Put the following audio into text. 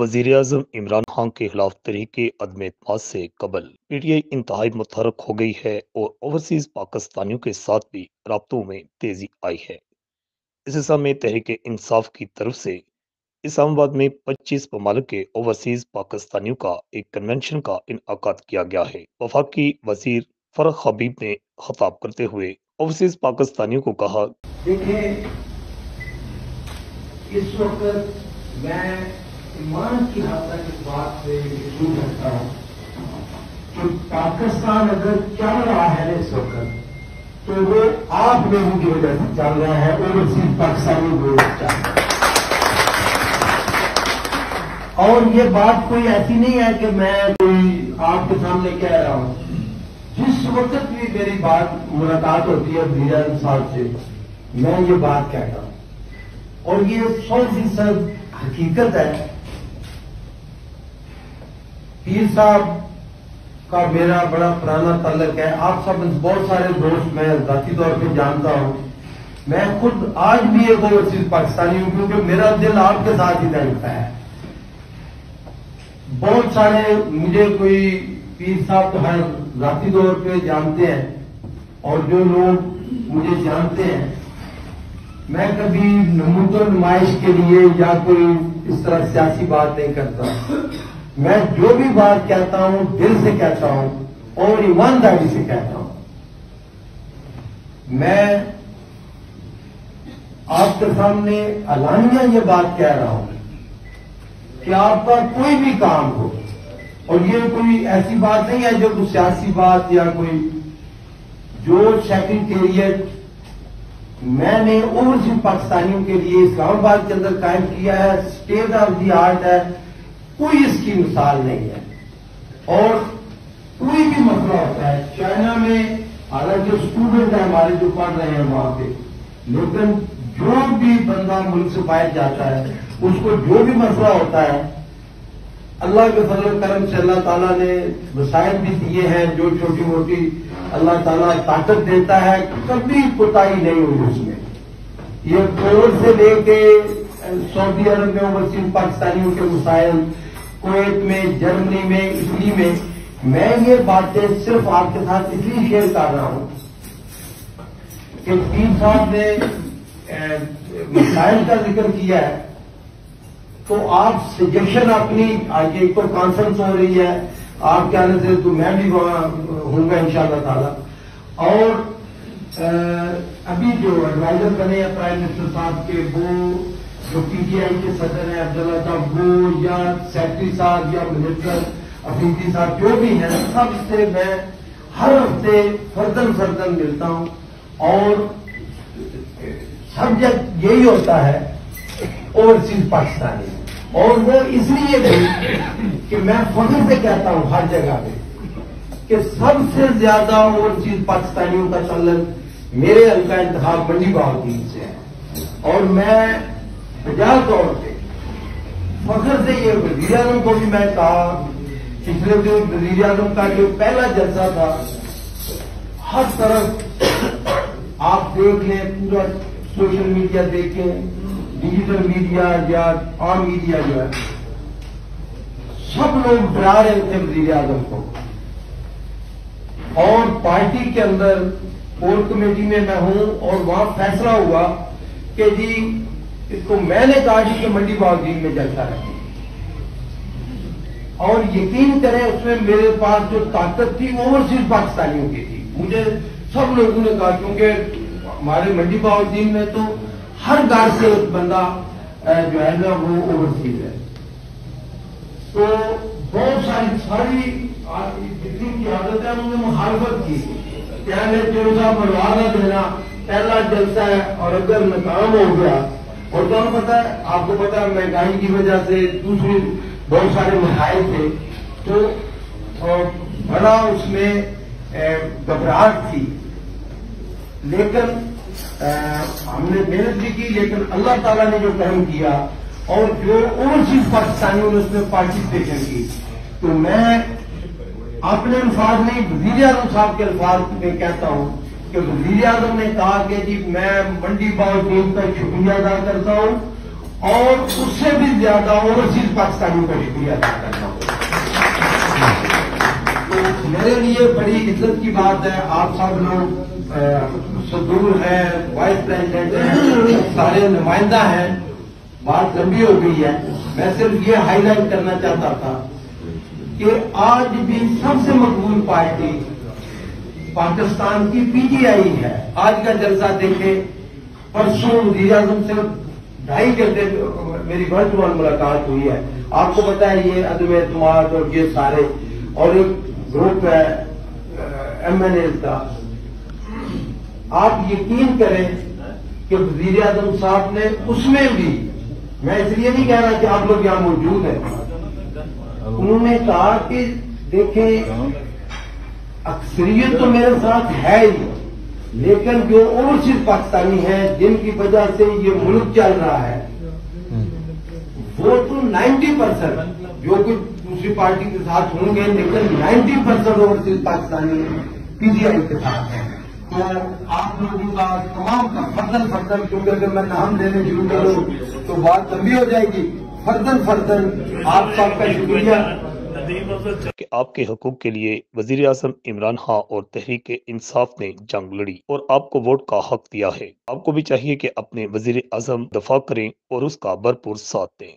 वज़ीर-ए-आज़म इमरान खान के खिलाफ तहरीक अदम एतमाद से कबल पीटीआई इंतहाई मुतहरक हो गई है और ओवरसीज पाकिस्तानियों के साथ भी राब्तों में तेजी आई है। इस हिसाब में तहरीक इंसाफ की तरफ से इस्लामाबाद में 25 ममालिक के ओवरसीज पाकिस्तानियों का एक कन्वेंशन का इनआकाद किया गया है। वफाकी वजीर फरख हबीब ने खिताब करते हुए ओवरसीज पाकिस्तानियों को कहा, देखिए, इस वक्त मैं ईमान की हद तक इस बात से यकीन रखता हूँ कि पाकिस्तान अगर चल रहा है इस वक्त तो वो आप लोगों की वजह से चल रहा है, ओवरसीज पाकिस्तानी की वजह से चल रहा है। और ये बात कोई ऐसी नहीं है कि मैं कोई आपके सामने कह रहा हूं। जिस वक्त भी मेरी बात मुलाकात होती है वज़ीर साहब से, मैं ये बात कहता हूं और ये 100% हकीकत है। पीर साहब का मेरा बड़ा पुराना ताल्लुक है। आप सब बहुत सारे दोस्त मैं जाती तौर पे जानता हूं। मैं खुद आज भी एक ओवरसीज पाकिस्तानी हूं क्योंकि मेरा दिल आपके साथ ही धड़कता है। बहुत सारे मुझे कोई पीर साहब तो हर जाती तौर पे जानते हैं और जो लोग मुझे जानते हैं, मैं कभी नमूतो नुमाइश के लिए या कोई इस तरह सियासी बात नहीं करता। मैं जो भी बात कहता हूं दिल से कहता हूं और ईमानदारी से कहता हूं। मैं आपके सामने अलानिया ये बात कह रहा हूं कि आपका कोई भी काम हो, और ये कोई ऐसी बात नहीं है जो कोई सियासी बात या कोई, जो सेक्रेटेरिएट मैंने ओवरसीज पाकिस्तानियों के लिए इस्लामाबाद के अंदर कायम किया है, स्टेट ऑफ द आर्ट है, कोई इसकी मिसाल नहीं है। और कोई भी मसला होता है चाइना में, हालांकि स्टूडेंट है हमारे जो पढ़ रहे हैं वहां पे, लेकिन जो भी बंदा मुल्क से बाहर जाता है उसको जो भी मसला होता है, अल्लाह के फजल करम से अल्लाह ताला ने वसाइल भी दिए हैं, जो छोटी मोटी अल्लाह ताला ताकत देता है, कभी कोताही नहीं हुई उसमें। ये कोविड से लेके सऊदी अरब में ओवरसीज पाकिस्तानियों के मसाइल, कुवैत में, जर्मनी में, इटली में, मैं ये बातें सिर्फ आपके साथ इसलिए शेयर कर रहा हूं कि पीर साहब ने मसाइल का जिक्र किया है, तो आप सजेशन अपनी, आज एक तो कॉन्फ्रेंस हो रही है आपके आने से, तो मैं भी वहां होऊंगा इंशाअल्लाह ताला। और अभी जो एडवाइजर बने हैं प्राइम मिनिस्टर साहब के, वो जो पीटीआई के सदर हैं अब्दुल्ला साहब, वो या सेक्रेटरी साहब या मिनिस्टर अफरीदी साहब जो भी हैं, सबसे मैं हर हफ्ते फर्दन मिलता हूं और सब्जेक्ट यही होता है ओवरसीज पाकिस्तानी। और वो इसलिए भी कि मैं फख्र से कहता हूं हर जगह पे कि सबसे ज्यादा ओवरसीज पाकिस्तानियों का ताल्लुक मेरे हल्का इंतखाब मंडी बहाउद्दीन से है। और मैं बजाय तौर पे फख्र से ये वज़ीर आज़म को भी मैं कहा, पिछले दिन वज़ीर आज़म का जो पहला जलसा था, हर तरफ आप देख लें, पूरा सोशल मीडिया देखें, डिजिटल मीडिया या आम मीडिया जो है, सब लोग डरा रहे थे वज़ीर आज़म को। और पार्टी के अंदर कोर कमेटी में मैं हूं और वहां फैसला हुआ कि जी इसको, मैंने कहा कि मंडी बहाउद्दीन में जलसा है, और यकीन करें उसमें मेरे पास जो ताकत थी ओवरसीज पाकिस्तानियों की थी। मुझे सब लोगों ने कहा, क्योंकि हमारे मंडी बहाउद्दीन में तो हर घर से एक बंदा जो है ना वो ओवरसीज है। तो बहुत सारी जितनी की आदत है उन्होंने मुखालफत की, कहने चलो साहब मरवा ना देना, पहला जलसा है और अगर नाकाम हो गया, और तो पता है, आपको पता है महंगाई की वजह से दूसरी बहुत सारे मसाइल थे, तो बड़ा उसमें घबराहट थी। लेकिन हमने मेहनत भी की, लेकिन अल्लाह ताला ने जो करम किया और जो ओवरसीज पाकिस्तानियों ने उसमें पार्टिसिपेशन की, तो मैं अपने अल्फाज नहीं, वज़ीर आज़म साहब के अल्फाज में कहता हूं कि वज़ीर आज़म ने कहा कि जी मैं मंडी बहाउद्दीन का शुक्रिया अदा करता हूं اور اس سے بھی زیادہ اوورسیز پاکستانیوں کا شکریہ ادا کرنا ہوگا۔ تو میرے لیے بڑی عزت کی بات ہے، آپ سب لوگ صدور ہیں، وائس پریزیڈنٹ ہیں، سارے نمائندہ ہیں، بات لمبی ہو گئی ہے، میں صرف یہ ہائی لائٹ کرنا چاہتا تھا کہ آج بھی سب سے مقبول پارٹی پاکستان کی پی ٹی آئی ہے۔ آج کا جلسہ دیکھیں، پرسوں وزیر اعظم سے 2.5 گھنٹے میری ورچوئل ملاقات ہوئی ہے۔ آپ کو پتا ہے یہ عدم اعتماد اور یہ سارے، اور ایک گروپ ہے ایم این ایز کا۔ آپ یقین کریں کہ وزیر اعظم صاحب نے اس میں بھی، میں اس لیے نہیں کہہ رہا کہ آپ لوگ یہاں موجود ہیں، انہوں نے کہا کہ دیکھیں اکثریت تو میرے ساتھ ہے ہی، لیکن جو اوورسیز پاکستانی ہیں جن کی وجہ سے یہ ملک چل رہا ہے، وہ تو 90% جو کہ دوسری پارٹی کے ساتھ ہوں گے، لیکن 90% overseas Pakistani P T I کے ساتھ ہیں۔ تو آپ لوگوں کا تمام کا فردن، کیونکہ اگر میں نام لینے شروع کروں تو بات لمبی ہو جائے گی، فردن آپ سب کا شکریہ کہ آپ کے حقوق کے لیے وزیر اعظم عمران خان اور تحریک انصاف نے جنگ لڑی اور آپ کو ووٹ کا حق دیا ہے۔ آپ کو بھی چاہیے کہ اپنے وزیر اعظم دفاع کریں اور اس کا بھرپور ساتھ دیں۔